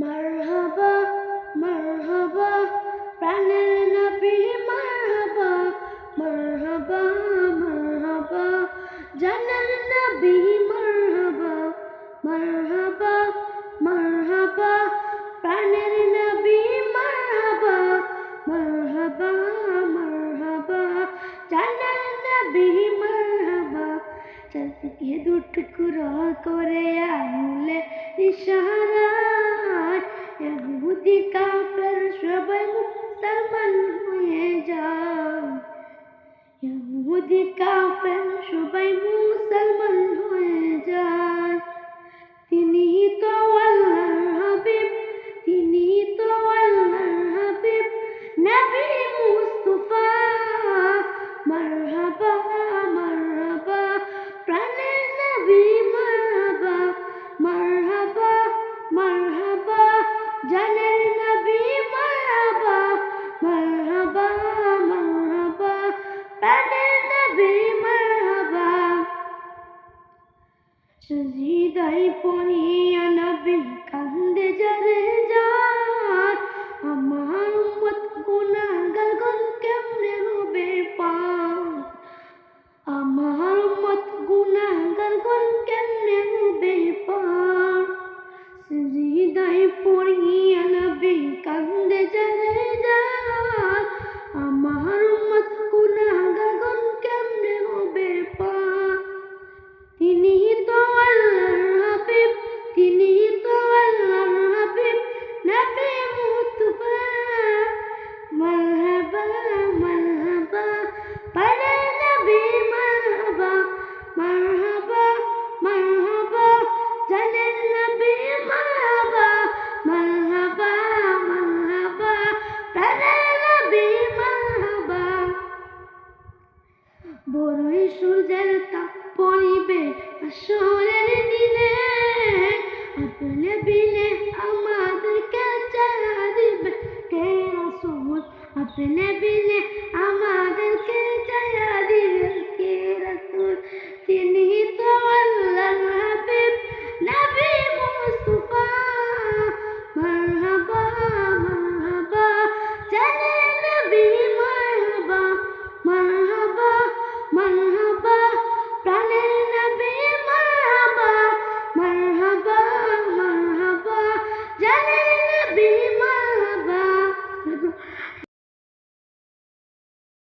মারহাবা মারহাবা প্রাণের নবী মারহাবা মারহাবা মারহাবা জানের নবী মারহাবা মারহাবা মারহাবা প্রাণের নবী মারহাবা মারহাবা মারহাবা জানের নবী মারহাবা চাঁদকে দুটুকরা করে আঙুলে ইশারায় ইহুদি কাফের সবাই মুসলমান হয়ে যায় ইহুদি কাফের সবাই মুসলমান হয়ে যায় তিনি তো আল্লাহর হাবিব তিনি তো আল্লাহর হাবিব নবী মুস্তাফা মারহাবা মারহাবা প্রাণের নবী মারহাবা মারহাবা মারহাবা জানের নবী মারহাবা মারহাবা মারহাবা প্রাণের নবী মারহাবা সিজদায় পড়িয়া নবী কান্দে যারে যার আমার উম্মত গুনাহগার গণ কেমনে হবে পার আমার উম্মত গুনাহগার গণ কেমনে হবে পার সিজদায় পড়িয়া নবী কান্দে যারে যার আমার উম্মত গুনাহগার